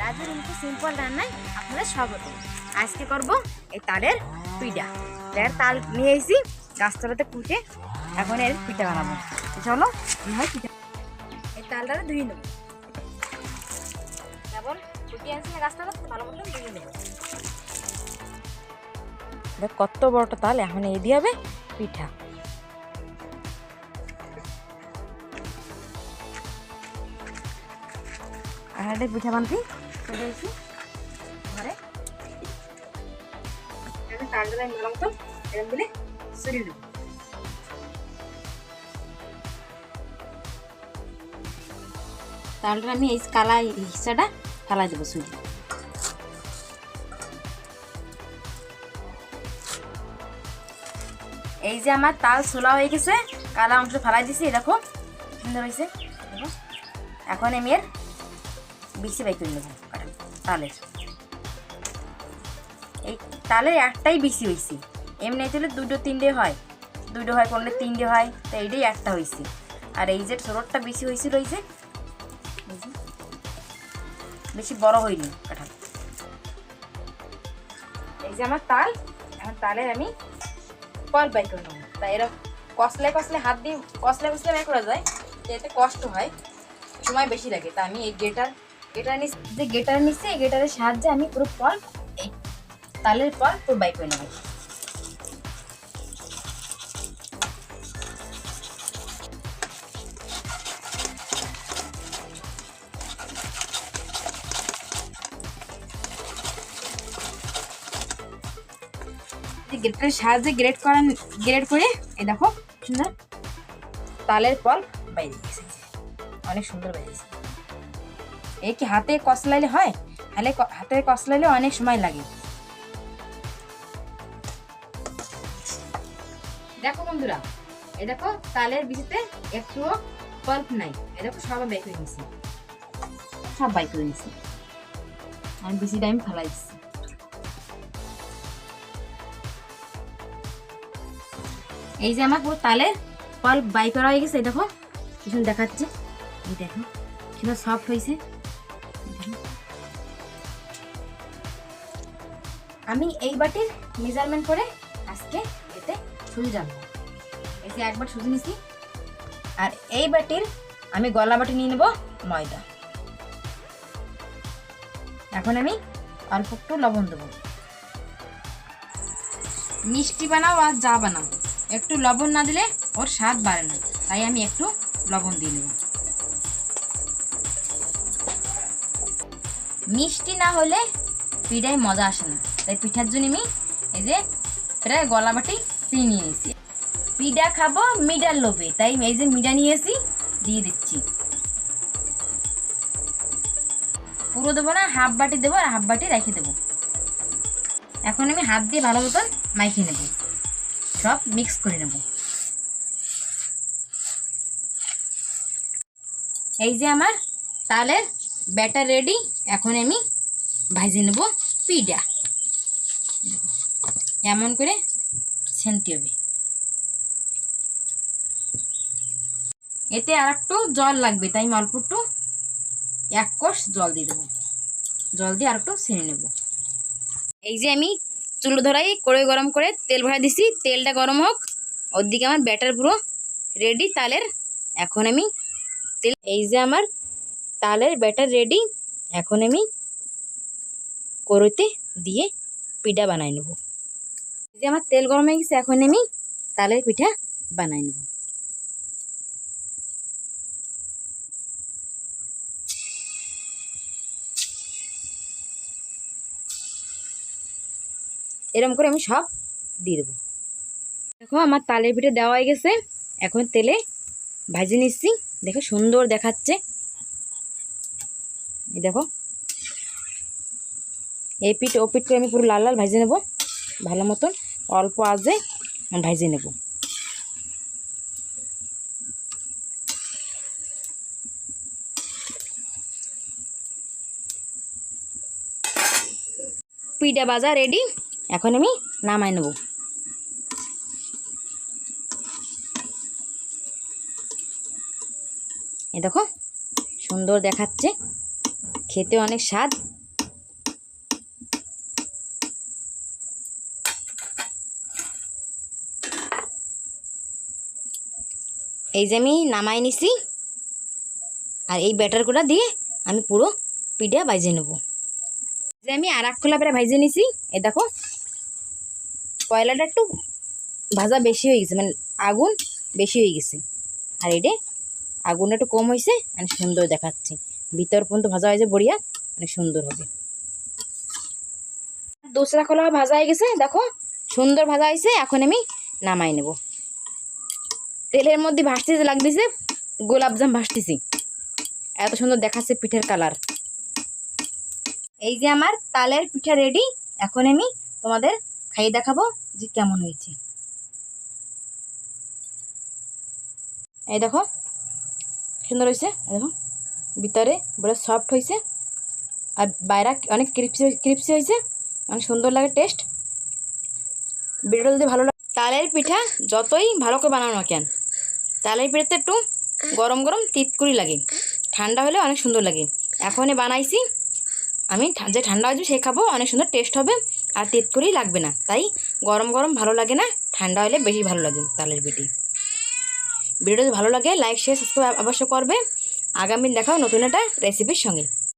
Raju Rinku simple রান্নায় আপনাদের স্বাগত। আজকে করব এই তালের পিঠা। তাল নিয়ে এসেছি গাছতলাতে কুটে, এখন এর পিঠা বানাবো। চলো হয় পিঠা। এই তালটা ধুয়ে নেব, যেমন কুটিয়ে আনছি না গাছতলা, ভালো মতন ধুয়ে নেব। কত বড়টা তাল, এখন এই দিয়ে হবে পিঠা। আর একটা পিঠা বানতে চলে এসেছি ঘরে। তালটা আমি ভালো মতন এরকম দিলে সরিয়ে নেব। তালটা আমি এই কালা হিসাটা ফালা দেবো সুজি। এই যে আমার তাল ছোলা হয়ে গেছে, কালা অংশ ফালাই দিছি, দেখো সুন্দর হয়েছে। দেখো এখন আমি এর বেশি বাই করে নেবো তালের। এই তালের একটাই বেশি হয়েছে, এমনি হলে দুটো তিনটে হয়, দুটো হয়, কোনটা তিনটে হয়, তো এইটাই একটা হয়েছে। আর এই যে ছোটটা বেশি হয়েছিল, ওই যে বেশি বড় হয়নি কাঁঠাল। এই যে আমার তাল, এখন তালের আমি ফল বাই করে নেবো। তাই এরকম কষলে কষলে হাত দিয়ে কষলে কষলে বাই করা যায়, এতে কষ্ট হয়, সময় বেশি লাগে। তা আমি এই গেটার নিচ্ছি, এই গেটারের সাহায্যে আমি পুরো ফল, এই তালের ফল পুরো বাই করে নেবো। গ্রেটারের সাহায্যে গ্রেট করে এই দেখো সুন্দর তালের ফল বাইরে গেছে, অনেক সুন্দর বেরিয়েছে। এই কি হাতে কষলাইলে হয়? হাতে কষলাইলে অনেক সময় লাগে। দেখো বন্ধুরা, এই দেখো তালের বিচিতে একটুও পাল্প নাই, এই দেখো সব বাই করে নিছি, সব বাই করে নিছি। আমি বিচিটা আমি ফেলাই দিচ্ছি। এই যে আমার পুরো তালের পাল্প বাই করা হয়ে গেছে, এই দেখো কিছু দেখাচ্ছে, এই দেখো কিভাবে সফট হয়েছে। আমি এই বাটির মেজারমেন্ট করে আজকে এতে সুজি জানবো। এই যে একবার সুজি নিছি, আর এই বাটির আমি গলা বাটি নিয়ে নেব ময়দা। এখন আমি অল্প একটু লবণ দেবো। মিষ্টি বানাও আর যা বানাও, একটু লবণ না দিলে ওর স্বাদ বাড়ে না, তাই আমি একটু লবণ দিয়ে নেব। মিষ্টি না হলে পিঠায় মজা আসে না, তাই পিঠার জন্য আমি এই যে প্রায় গলা বাটি চিনি নিয়ে নিয়েছি। পিঠা খাবো মিডার লোভে, তাই এই যে মিডা নিয়েছি, দিয়ে দিচ্ছি। পুরো দেবো না, হাফ বাটি দেবো, আর হাফ বাটি রেখে দেবো। এখন আমি হাত দিয়ে ভালো মতন মাখিয়ে নেব, সব মিক্স করে নেব। এই যে আমার তালের ব্যাটার রেডি, এখন আমি ভাজে নেব পিঠা। এমন করে ছেনতে হবে। এতে আর একটু জল লাগবে, তাই আমি অল্প একটু 1 কোষ জল দিয়ে দেবো। জল দিয়ে আর একটু ছেনে নেব। এই যে আমি চুলো ধরাই কড়াই গরম করে তেল ভরা দিছি, তেলটা গরম হোক, ওদিকে আমার ব্যাটার পুরো রেডি তালের। এখন আমি এই যে আমার তালের ব্যাটার রেডি, এখন আমি কড়াইতে দিয়ে পিঠা বানাই নেব। এই যে আমার তেল গরম হয়ে গেছে, এখন আমি তালের পিঠা বানাই নেব। এরকম করে আমি সব দিয়ে দেবো। দেখো আমার তালের পিঠে দেওয়া হয়ে গেছে, এখন তেলে ভাজে নিচ্ছি। দেখো সুন্দর দেখাচ্ছে, এই দেখো এই পিঠ ও পিঠ করে আমি পুরো লাল লাল ভাজে নেব, ভালো মতন অল্প আঁচে ভাজে নেব। পিঠা ভাজা রেডি, এখন আমি নামাই নেব। এই দেখো সুন্দর দেখাচ্ছে, খেতে অনেক স্বাদ। এই যে আমি নামাই নিছি, আর এই ব্যাটারগুলো দিয়ে আমি পুরো পিঠা ভাজে নেব। যে আমি আর এক খোলা ভাজে নিছি, এই দেখো কয়লাটা একটু ভাজা বেশি হয়ে গেছে, মানে আগুন বেশি হয়ে গেছে, আর এটা আগুনটা একটু কম হয়েছে, মানে সুন্দর দেখাচ্ছে। ভিতর পর্যন্ত ভাজা হয়েছে বড়িয়া, মানে সুন্দর হবে। দোসরা খোলা ভাজা হয়ে গেছে, দেখো সুন্দর ভাজা হয়েছে। এখন আমি নামাই নেব। তেলের মধ্যে ভাসতেছে, লাগতেছে গোলাপজাম ভাসতেছি, এত সুন্দর দেখাচ্ছে পিঠের কালার। এই যে আমার তালের পিঠা রেডি। এখন আমি তোমাদের খাইয়ে দেখাবো যে কেমন হয়েছে। এই দেখো সুন্দর হয়েছে, দেখো ভিতরে বড় সফট হয়েছে, আর বাইরে অনেক ক্রিপসি হয়েছে, অনেক সুন্দর লাগে টেস্ট। ভিডিওটা যদি ভালো লাগে, তালের পিঠা যতই ভালো করে বানানো না কেন, তালের পিঠাতে একটু গরম গরম তিতকুড়ি লাগে, ঠান্ডা হলে অনেক সুন্দর লাগে। এখনই বানাইছি আমি, যে ঠান্ডা হয়েছে সে খাবো, অনেক সুন্দর টেস্ট হবে, আর তিতকুড়ি লাগবে না। তাই গরম গরম ভালো লাগে না, ঠান্ডা হলে বেশি ভালো লাগে তালের পিঠে। ভিডিওটা যদি ভালো লাগে লাইক শেয়ার সাবস্ক্রাইব অবশ্য করবে। আগামী দেখাও নতুন একটা রেসিপির সঙ্গে।